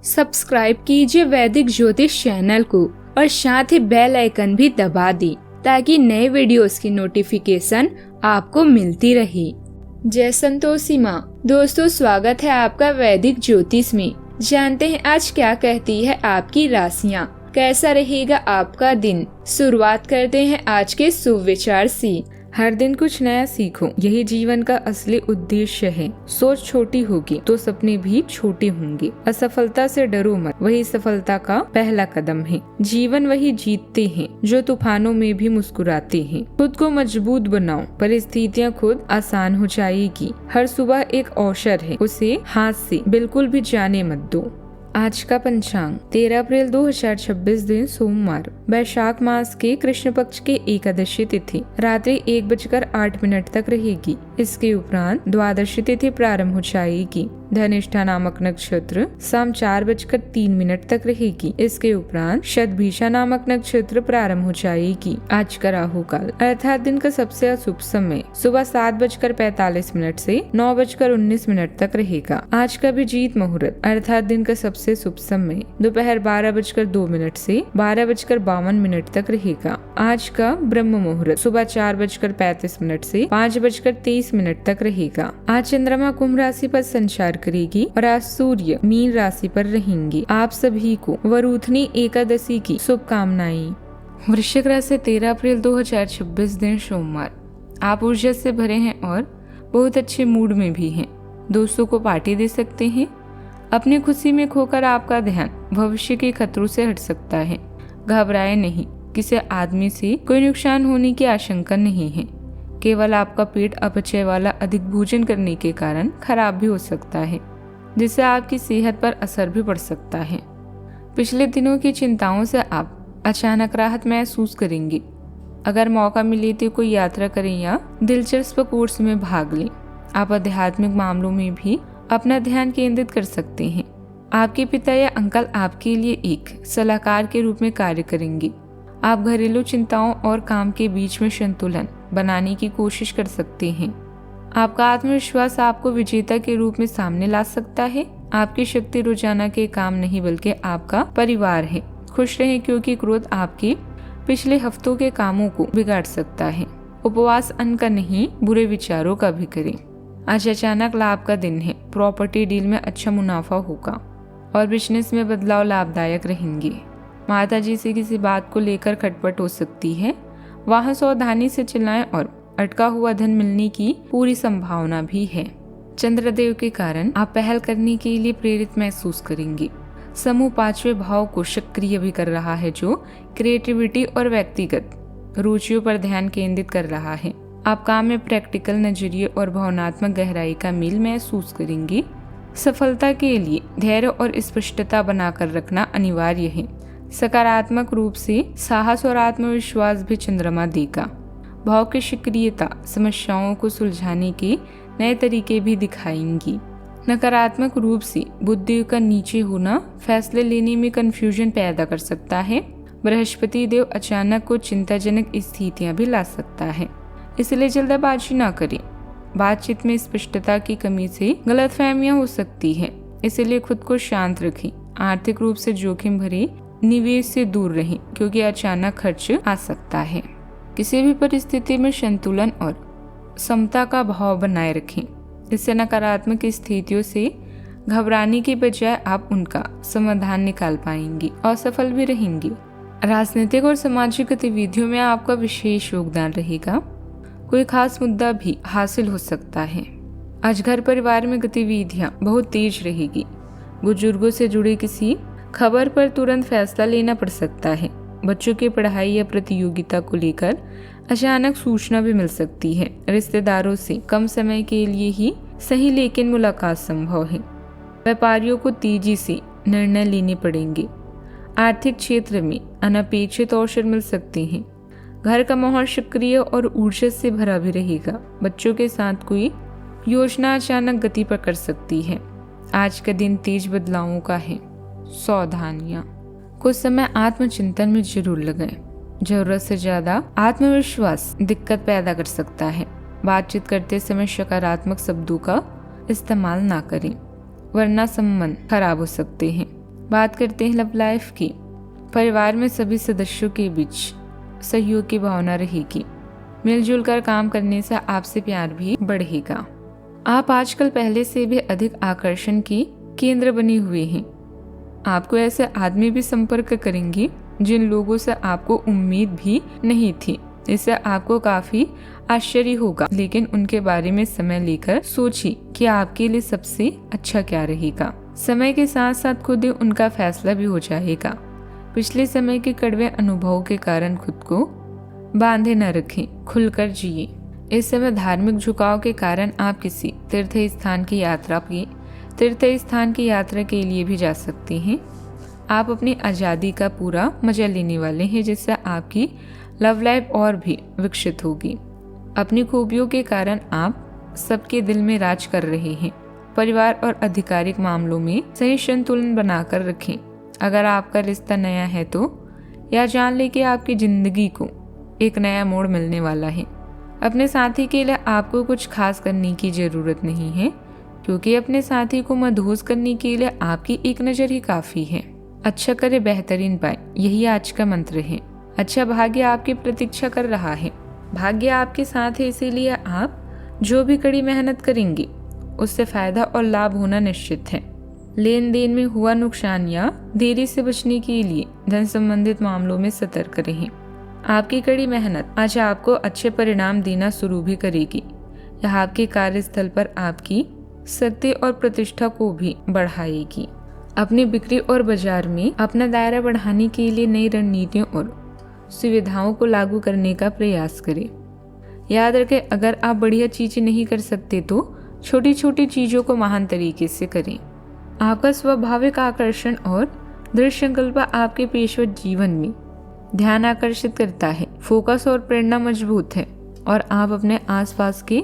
Subscribe कीजिए वैदिक ज्योतिष चैनल को और साथ ही बेल आइकन भी दबा दी ताकि नए वीडियोस की नोटिफिकेशन आपको मिलती रहे। जय संतोषी माँ। दोस्तों, स्वागत है आपका वैदिक ज्योतिष में। जानते हैं आज क्या कहती है आपकी राशियाँ, कैसा रहेगा आपका दिन। शुरुआत करते हैं आज के शुभ विचार से। हर दिन कुछ नया सीखो, यही जीवन का असली उद्देश्य है। सोच छोटी होगी तो सपने भी छोटे होंगे। असफलता से डरो मत, वही सफलता का पहला कदम है। जीवन वही जीतते हैं जो तूफानों में भी मुस्कुराते हैं। खुद को मजबूत बनाओ, परिस्थितियाँ खुद आसान हो जाएगी। हर सुबह एक अवसर है, उसे हाथ से बिल्कुल भी जाने मत दो। आज का पंचांग 13 अप्रैल 2026 दिन सोमवार, वैशाख मास के कृष्ण पक्ष के एकादशी तिथि रात्रि 1:08 तक रहेगी। इसके उपरांत द्वादशी तिथि प्रारंभ हो जाएगी। धनिष्ठा नामक नक्षत्र शाम 4:03 तक रहेगी। इसके उपरांत शतभिषा नामक नक्षत्र प्रारंभ हो जाएगी। आज का राहु काल अर्थात दिन का सबसे अशुभ समय सुबह 7:45 से 9:19 तक रहेगा। आज का अभिजीत मुहूर्त अर्थात दिन का सबसे शुभ समय दोपहर 12:02 से 12:52 तक रहेगा। आज का ब्रह्म मुहूर्त सुबह 4:35 से 5:23 तक रहेगा। आज चंद्रमा कुंभ राशि पर संचार करेगी और आज सूर्य मीन राशि पर रहेंगे। आप सभी को वरुथनी एकादशी की शुभकामनाएं। वृश्चिक राशि 13 अप्रैल 2026 दिन सोमवार, आप ऊर्जा से भरे हैं और बहुत अच्छे मूड में भी हैं। दोस्तों को पार्टी दे सकते हैं। अपनी खुशी में खोकर आपका ध्यान भविष्य के खतरों से हट सकता है। घबराए नहीं, किसी आदमी से कोई नुकसान होने की आशंका नहीं है। केवल आपका पेट अपचय वाला अधिक भोजन करने के कारण खराब भी हो सकता है, जिससे आपकी सेहत पर असर भी पड़ सकता है। पिछले दिनों की चिंताओं से आप अचानक राहत महसूस करेंगे। अगर मौका मिले तो कोई यात्रा करें या दिलचस्प कोर्स में भाग लें। आप आध्यात्मिक मामलों में भी अपना ध्यान केंद्रित कर सकते हैं। आपके पिता या अंकल आपके लिए एक सलाहकार के रूप में कार्य करेंगे। आप घरेलू चिंताओं और काम के बीच में संतुलन बनाने की कोशिश कर सकते हैं। आपका आत्मविश्वास आपको विजेता के रूप में सामने ला सकता है। आपकी शक्ति रोजाना के काम नहीं बल्कि आपका परिवार है। खुश रहें क्योंकि क्रोध आपके पिछले हफ्तों के कामों को बिगाड़ सकता है। उपवास अन्न का नहीं, बुरे विचारों का भी करें। आज अचानक लाभ का दिन है। प्रॉपर्टी डील में अच्छा मुनाफा होगा और बिजनेस में बदलाव लाभदायक रहेंगे। माता जी से किसी बात को लेकर खटपट हो सकती है। वहाँ सावधानी से चलाएं और अटका हुआ धन मिलने की पूरी संभावना भी है। चंद्रदेव के कारण आप पहल करने के लिए प्रेरित महसूस करेंगे। समूह 5वें भाव को सक्रिय भी कर रहा है, जो क्रिएटिविटी और व्यक्तिगत रुचियों पर ध्यान केंद्रित कर रहा है। आप काम में प्रैक्टिकल नजरिए और भावनात्मक गहराई का मेल महसूस करेंगे। सफलता के लिए धैर्य और स्पष्टता बनाकर रखना अनिवार्य है। सकारात्मक रूप से साहस और आत्मविश्वास भी चंद्रमा देगा। भाव की सक्रियता समस्याओं को सुलझाने के नए तरीके भी दिखाएंगी। नकारात्मक रूप से बुद्धि का नीचे होना फैसले लेने में कंफ्यूजन पैदा कर सकता है। बृहस्पति देव अचानक को चिंताजनक स्थितियां भी ला सकता है, इसलिए जल्दबाजी न करें। बातचीत में स्पष्टता की कमी से गलतफहमियां हो सकती है, इसलिए खुद को शांत रखें। आर्थिक रूप से जोखिम भरे निवेश से दूर रहें क्योंकि अचानक खर्च आ सकता है। किसी भी परिस्थिति में संतुलन और समता का भाव बनाए रखें। इससे नकारात्मक स्थितियों से घबराने की बजाय आप उनका समाधान निकाल पाएंगे और सफल भी रहेंगे। राजनीतिक और सामाजिक गतिविधियों में आपका विशेष योगदान रहेगा। कोई खास मुद्दा भी हासिल हो सकता है। आज घर परिवार में गतिविधियां बहुत तेज रहेगी। बुजुर्गों से जुड़े किसी खबर पर तुरंत फैसला लेना पड़ सकता है। बच्चों की पढ़ाई या प्रतियोगिता को लेकर अचानक सूचना भी मिल सकती है। रिश्तेदारों से कम समय के लिए ही सही लेकिन मुलाकात संभव है। व्यापारियों को तेजी से निर्णय लेने पड़ेंगे। आर्थिक क्षेत्र में अनपेक्षित अवसर मिल सकते हैं। घर का माहौल सक्रिय और ऊर्जा से भरा भी रहेगा। बच्चों के साथ कोई योजना अचानक गति पकड़ सकती है। आज का दिन तेज बदलावों का है। सावधानियां, कुछ समय आत्मचिंतन में जरूर लगाएं। जरूरत से ज्यादा आत्मविश्वास दिक्कत पैदा कर सकता है। बातचीत करते समय सकारात्मक शब्दों का इस्तेमाल ना करें, वरना संबंध खराब हो सकते हैं। बात करते हैं लव लाइफ की। परिवार में सभी सदस्यों के बीच सहयोग की भावना रहेगी। मिलजुल कर काम करने से आपसे प्यार भी बढ़ेगा। आप आजकल पहले से भी अधिक आकर्षण की केंद्र बने हुए हैं। आपको ऐसे आदमी भी संपर्क करेंगे जिन लोगों से आपको उम्मीद भी नहीं थी। इससे आपको काफी आश्चर्य होगा, लेकिन उनके बारे में समय लेकर सोचिए कि आपके लिए सबसे अच्छा क्या रहेगा। समय के साथ साथ खुद ही उनका फैसला भी हो जाएगा। पिछले समय के कड़वे अनुभवों के कारण खुद को बांधे न रखें, खुलकर जिए। इस समय धार्मिक झुकाव के कारण आप किसी तीर्थ स्थान की यात्रा के लिए भी जा सकते हैं। आप अपनी आज़ादी का पूरा मजा लेने वाले हैं, जिससे आपकी लव लाइफ और भी विकसित होगी। अपनी खूबियों के कारण आप सबके दिल में राज कर रहे हैं। परिवार और आधिकारिक मामलों में सही संतुलन बनाकर रखें। अगर आपका रिश्ता नया है तो यह जान लें कि आपकी जिंदगी को एक नया मोड़ मिलने वाला है। अपने साथी के लिए आपको कुछ खास करने की जरूरत नहीं है, क्योंकि अपने साथी को मदहोश करने के लिए आपकी एक नज़र ही काफ़ी है। अच्छा करे बेहतरीन पाए, यही आज का मंत्र है। अच्छा भाग्य आपकी प्रतीक्षा कर रहा है। भाग्य आपके साथ है, इसीलिए आप जो भी कड़ी मेहनत करेंगे उससे फायदा और लाभ होना निश्चित है। लेन देन में हुआ नुकसान या देरी से बचने के लिए धन संबंधित मामलों में सतर्क रहें। आपकी कड़ी मेहनत आज आपको अच्छे परिणाम देना शुरू भी करेगी। यह आपके कार्यस्थल पर आपकी शक्ति और प्रतिष्ठा को भी बढ़ाएगी। अपनी बिक्री और बाजार में अपना दायरा बढ़ाने के लिए नई रणनीतियों और सुविधाओं को लागू करने का प्रयास करें। याद रखें, अगर आप बढ़िया चीजें नहीं कर सकते तो छोटी छोटी चीजों को महान तरीके से करें। आपका स्वाभाविक आकर्षण और दृढ़ संकल्प आपके पेशेवर जीवन में ध्यान आकर्षित करता है। फोकस और प्रेरणा मजबूत है और आप अपने आसपास के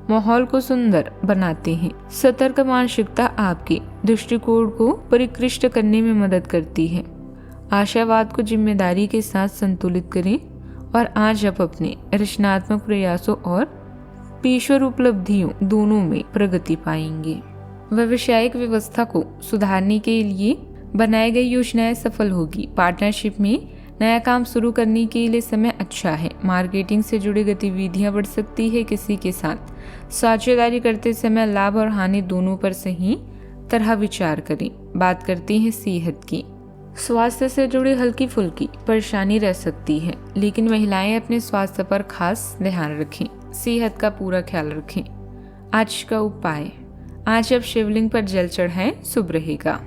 माहौल को सुंदर बनाते हैं। सतर्क मानसिकता आपके दृष्टिकोण को परिष्कृत करने में मदद करती है। आशावाद को जिम्मेदारी के साथ संतुलित करें और आज आप अपने रचनात्मक प्रयासों और पेशेवर उपलब्धियों दोनों में प्रगति पाएंगे। व्यावसायिक व्यवस्था को सुधारने के लिए बनाई गई योजनाएं सफल होगी। पार्टनरशिप में नया काम शुरू करने के लिए समय अच्छा है। मार्केटिंग से जुड़ी गतिविधियां बढ़ सकती है। किसी के साथ साझेदारी करते समय लाभ और हानि दोनों पर सही तरह विचार करें। बात करते हैं सेहत की। स्वास्थ्य से जुड़ी हल्की फुल्की परेशानी रह सकती है, लेकिन महिलाएं अपने स्वास्थ्य पर खास ध्यान रखें। सेहत का पूरा ख्याल रखें। आज का उपाय, आज आप शिवलिंग पर जल चढ़ाएं, शुभ रहेगा।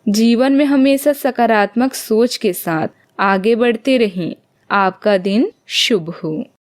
जीवन में हमेशा सकारात्मक सोच के साथ आगे बढ़ते रहें। आपका दिन शुभ हो।